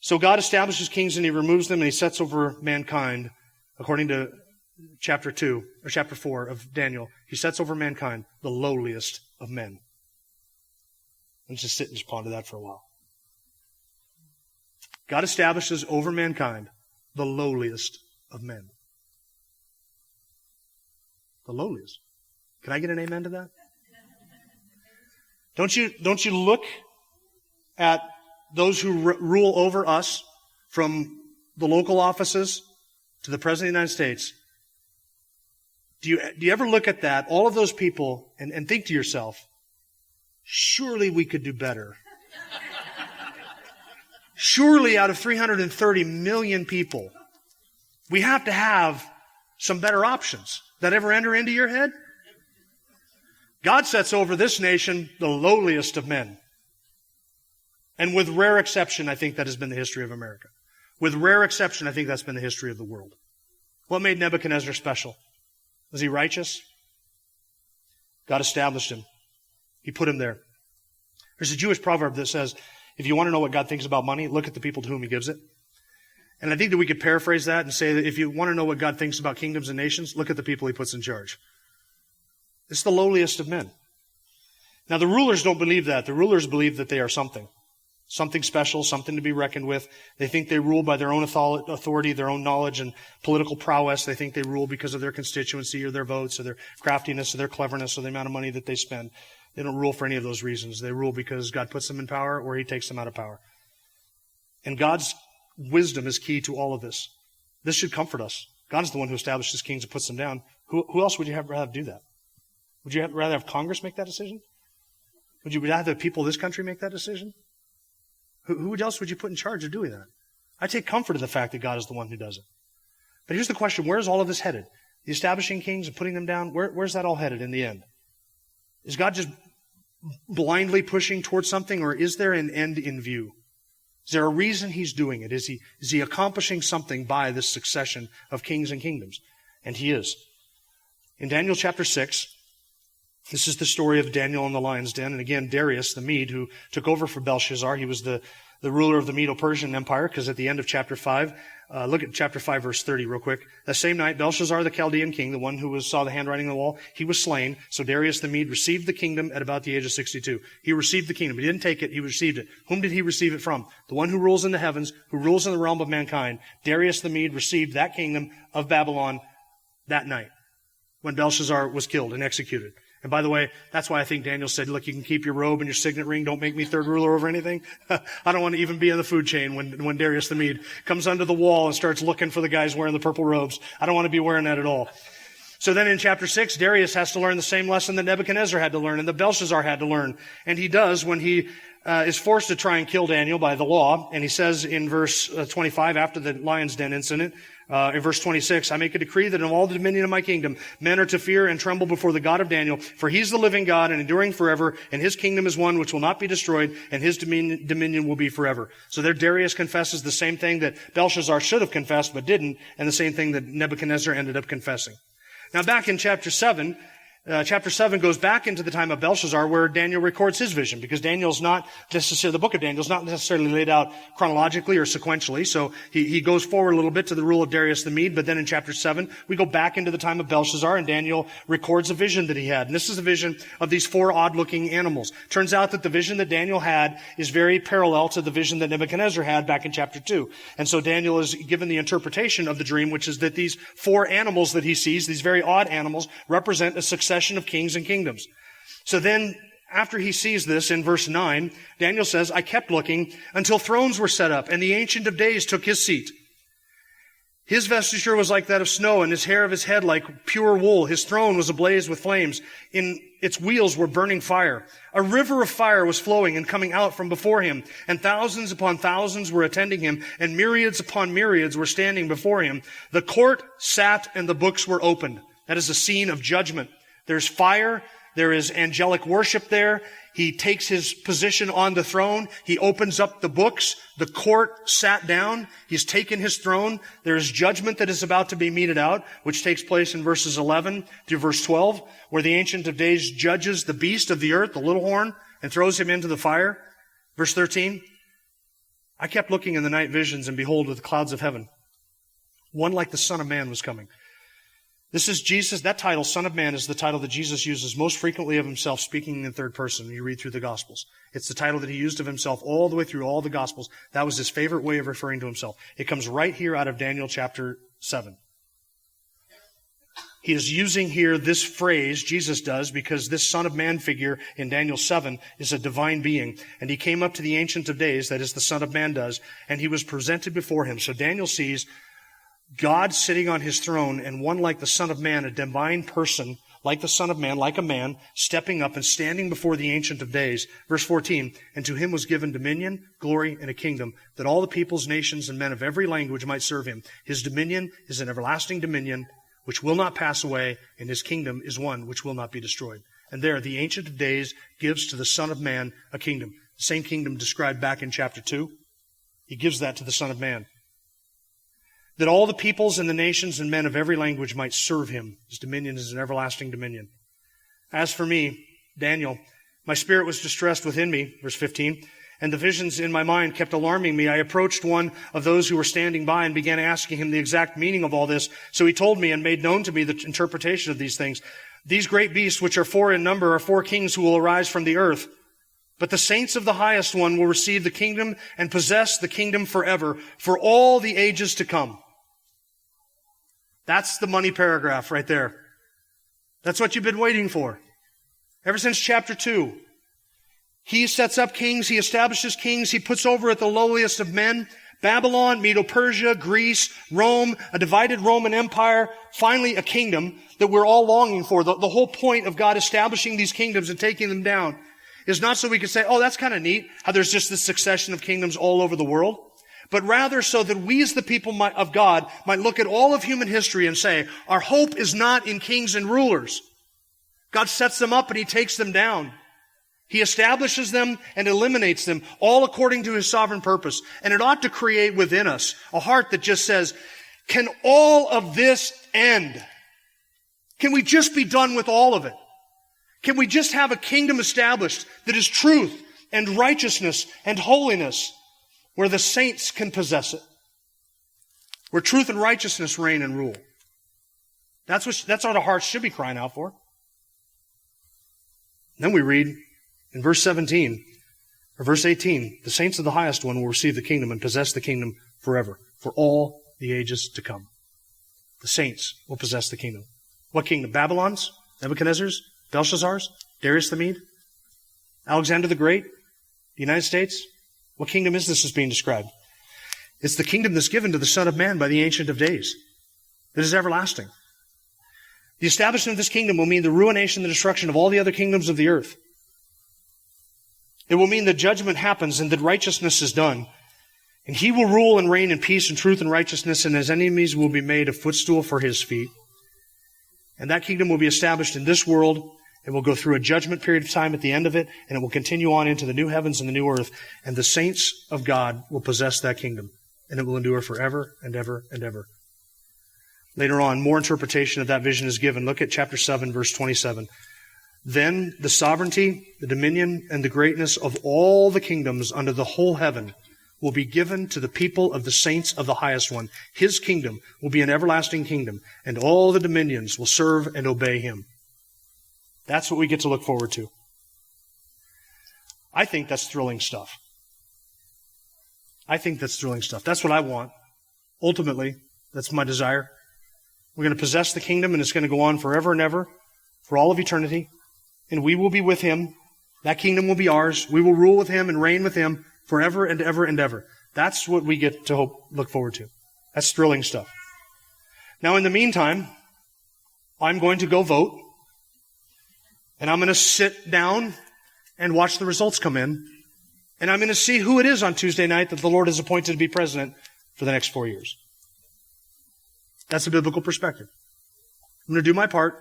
So God establishes kings and He removes them and He sets over mankind, according to chapter 4 of Daniel. He sets over mankind the lowliest of men. Let's just sit and just ponder that for a while. God establishes over mankind the lowliest of men. The lowliest. Can I get an amen to that? Don't you look at those who rule over us, from the local offices to the President of the United States, do you ever look at that, all of those people, and think to yourself, surely we could do better. Surely out of 330 million people, we have to have some better options. That ever enter into your head? God sets over this nation the lowliest of men. And with rare exception, I think that has been the history of America. With rare exception, I think that's been the history of the world. What made Nebuchadnezzar special? Was he righteous? God established him. He put him there. There's a Jewish proverb that says, if you want to know what God thinks about money, look at the people to whom he gives it. And I think that we could paraphrase that and say that if you want to know what God thinks about kingdoms and nations, look at the people he puts in charge. It's the lowliest of men. Now, the rulers don't believe that. The rulers believe that they are something. Something special, something to be reckoned with. They think they rule by their own authority, their own knowledge and political prowess. They think they rule because of their constituency or their votes or their craftiness or their cleverness or the amount of money that they spend. They don't rule for any of those reasons. They rule because God puts them in power or he takes them out of power. And God's wisdom is key to all of this. This should comfort us. God is the one who establishes kings and puts them down. Who else would you rather do that? Would you rather have Congress make that decision? Would you rather the people of this country make that decision? Who else would you put in charge of doing that? I take comfort in the fact that God is the one who does it. But here's the question, where's all of this headed? The establishing kings and putting them down, where's that all headed in the end? Is God just blindly pushing towards something, or is there an end in view? Is there a reason he's doing it? Is he accomplishing something by this succession of kings and kingdoms? And he is. In Daniel chapter 6, this is the story of Daniel in the lion's den. And again, Darius the Mede, who took over for Belshazzar, he was the ruler of the Medo-Persian Empire, because at the end of chapter 5, look at chapter 5, verse 30 real quick. That same night, Belshazzar the Chaldean king, the one who saw the handwriting on the wall, he was slain. So Darius the Mede received the kingdom at about the age of 62. He received the kingdom. He didn't take it, he received it. Whom did he receive it from? The one who rules in the heavens, who rules in the realm of mankind. Darius the Mede received that kingdom of Babylon that night when Belshazzar was killed and executed. And by the way, that's why I think Daniel said, look, you can keep your robe and your signet ring. Don't make me third ruler over anything. I don't want to even be in the food chain when Darius the Mede comes under the wall and starts looking for the guys wearing the purple robes. I don't want to be wearing that at all. So then in chapter 6, Darius has to learn the same lesson that Nebuchadnezzar had to learn and that Belshazzar had to learn. And he does when he is forced to try and kill Daniel by the law. And he says in verse 25, after the lion's den incident, in verse 26, I make a decree that in all the dominion of my kingdom, men are to fear and tremble before the God of Daniel, for he's the living God and enduring forever, and his kingdom is one which will not be destroyed, and his dominion will be forever. So there Darius confesses the same thing that Belshazzar should have confessed but didn't, and the same thing that Nebuchadnezzar ended up confessing. Now back in chapter 7 goes back into the time of Belshazzar, where Daniel records his vision, because the book of Daniel is not necessarily laid out chronologically or sequentially. So he goes forward a little bit to the rule of Darius the Mede, but then in chapter 7, we go back into the time of Belshazzar, and Daniel records a vision that he had. And this is a vision of these 4 odd-looking animals. Turns out that the vision that Daniel had is very parallel to the vision that Nebuchadnezzar had back in chapter 2. And so Daniel is given the interpretation of the dream, which is that these 4 animals that he sees, these very odd animals, represent a succession of kings and kingdoms. So then, after he sees this in verse 9, Daniel says, I kept looking until thrones were set up, and the Ancient of Days took his seat. His vesture was like that of snow, and his hair of his head like pure wool. His throne was ablaze with flames. In its wheels were burning fire. A river of fire was flowing and coming out from before him, and thousands upon thousands were attending him, and myriads upon myriads were standing before him. The court sat, and the books were opened. That is a scene of judgment. There's fire. There is angelic worship there. He takes his position on the throne. He opens up the books. The court sat down. He's taken his throne. There is judgment that is about to be meted out, which takes place in verses 11 through verse 12, where the Ancient of Days judges the beast of the earth, the little horn, and throws him into the fire. Verse 13, I kept looking in the night visions, and behold, with the clouds of heaven, one like the Son of Man was coming. This is Jesus. That title, Son of Man, is the title that Jesus uses most frequently of himself, speaking in third person when you read through the Gospels. It's the title that he used of himself all the way through all the Gospels. That was his favorite way of referring to himself. It comes right here out of Daniel chapter 7. He is using here this phrase, Jesus does, because this Son of Man figure in Daniel 7 is a divine being. And he came up to the Ancient of Days, that is the Son of Man does, and he was presented before him. So Daniel sees God sitting on his throne, and one like the Son of Man, a divine person, like the Son of Man, like a man, stepping up and standing before the Ancient of Days. Verse 14, and to him was given dominion, glory, and a kingdom, that all the peoples, nations, and men of every language might serve him. His dominion is an everlasting dominion, which will not pass away, and his kingdom is one which will not be destroyed. And there, the Ancient of Days gives to the Son of Man a kingdom. The same kingdom described back in chapter 2. He gives that to the Son of Man. That all the peoples and the nations and men of every language might serve him. His dominion is an everlasting dominion. As for me, Daniel, my spirit was distressed within me, verse 15, and the visions in my mind kept alarming me. I approached one of those who were standing by and began asking him the exact meaning of all this. So he told me and made known to me the interpretation of these things. These great beasts, which are 4 in number, are 4 kings who will arise from the earth. But the saints of the highest one will receive the kingdom and possess the kingdom forever, for all the ages to come. That's the money paragraph right there. That's what you've been waiting for. Ever since chapter 2. He sets up kings, he establishes kings, he puts over at the lowliest of men. Babylon, Medo-Persia, Greece, Rome, a divided Roman Empire, finally a kingdom that we're all longing for. The whole point of God establishing these kingdoms and taking them down is not so we can say, oh, that's kind of neat, how there's just this succession of kingdoms all over the world, but rather so that we as the people of God might look at all of human history and say, our hope is not in kings and rulers. God sets them up and he takes them down. He establishes them and eliminates them, all according to his sovereign purpose. And it ought to create within us a heart that just says, can all of this end? Can we just be done with all of it? Can we just have a kingdom established that is truth and righteousness and holiness, where the saints can possess it? Where truth and righteousness reign and rule. That's what our hearts should be crying out for. Then we read in verse 17, or verse 18, the saints of the highest one will receive the kingdom and possess the kingdom forever, for all the ages to come. The saints will possess the kingdom. What kingdom? Babylon's? Nebuchadnezzar's? Belshazzar's? Darius the Mede? Alexander the Great? The United States? What kingdom is this that's being described? It's the kingdom that's given to the Son of Man by the Ancient of Days. That is everlasting. The establishment of this kingdom will mean the ruination and the destruction of all the other kingdoms of the earth. It will mean that judgment happens and that righteousness is done. And he will rule and reign in peace and truth and righteousness, and his enemies will be made a footstool for his feet. And that kingdom will be established in this world. It will go through a judgment period of time at the end of it, and it will continue on into the new heavens and the new earth. And the saints of God will possess that kingdom, and it will endure forever and ever and ever. Later on, more interpretation of that vision is given. Look at chapter 7, verse 27. Then the sovereignty, the dominion, and the greatness of all the kingdoms under the whole heaven will be given to the people of the saints of the highest one. His kingdom will be an everlasting kingdom, and all the dominions will serve and obey him. That's what we get to look forward to. I think that's thrilling stuff. That's what I want. Ultimately, that's my desire. We're going to possess the kingdom, and it's going to go on forever and ever, for all of eternity. And we will be with him. That kingdom will be ours. We will rule with him and reign with him forever and ever and ever. That's what we get to look forward to. That's thrilling stuff. Now, in the meantime, I'm going to go vote. And I'm going to sit down and watch the results come in. And I'm going to see who it is on Tuesday night that the Lord has appointed to be president for the next 4 years. That's a biblical perspective. I'm going to do my part,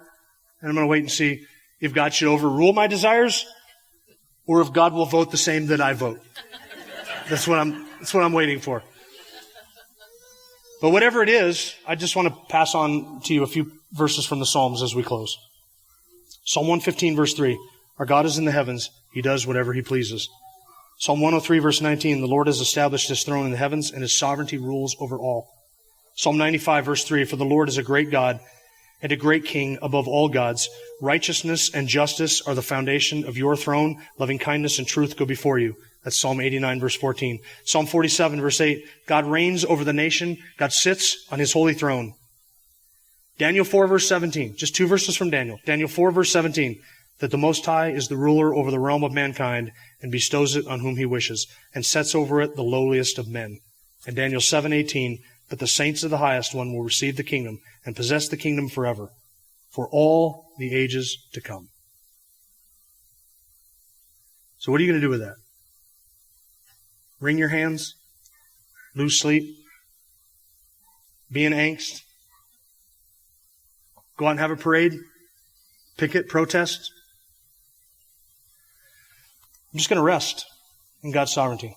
and I'm going to wait and see if God should overrule my desires or if God will vote the same that I vote. That's what I'm waiting for. But whatever it is, I just want to pass on to you a few verses from the Psalms as we close. Psalm 115, verse 3. Our God is in the heavens. He does whatever he pleases. Psalm 103, verse 19. The Lord has established his throne in the heavens, and his sovereignty rules over all. Psalm 95, verse 3. For the Lord is a great God and a great King above all gods. Righteousness and justice are the foundation of your throne. Loving kindness and truth go before you. That's Psalm 89, verse 14. Psalm 47, verse 8. God reigns over the nation. God sits on his holy throne. Daniel 4, verse 17. Just 2 verses from Daniel. Daniel 4, verse 17. That the Most High is the ruler over the realm of mankind and bestows it on whom he wishes and sets over it the lowliest of men. And Daniel 7:18. But the saints of the highest one will receive the kingdom and possess the kingdom forever, for all the ages to come. So what are you going to do with that? Wring your hands? Lose sleep? Be in angst? Go out and have a parade? Picket? Protest? I'm just going to rest in God's sovereignty.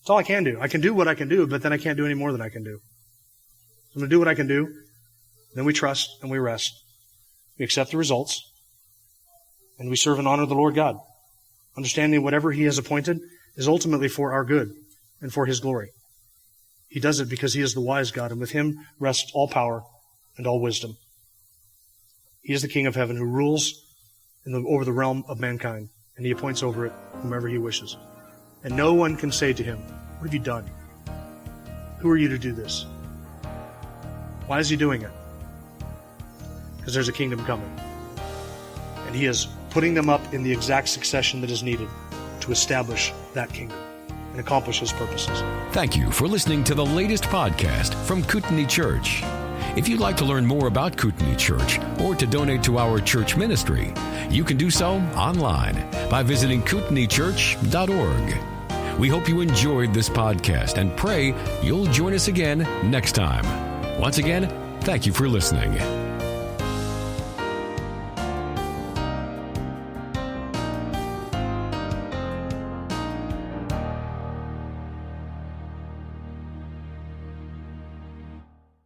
That's all I can do. I can do what I can do, but then I can't do any more than I can do. I'm going to do what I can do. Then we trust and we rest. We accept the results. And we serve and honor the Lord God. Understanding whatever He has appointed is ultimately for our good and for His glory. He does it because He is the wise God, and with Him rests all power and all wisdom. He is the King of heaven who rules over the realm of mankind, and He appoints over it whomever He wishes. And no one can say to Him, "What have you done? Who are you to do this?" Why is He doing it? Because there's a kingdom coming. And He is putting them up in the exact succession that is needed to establish that kingdom and accomplish His purposes. Thank you for listening to the latest podcast from Kootenai Church. If you'd like to learn more about Kootenai Church or to donate to our church ministry, you can do so online by visiting kootenaichurch.org. We hope you enjoyed this podcast and pray you'll join us again next time. Once again, thank you for listening.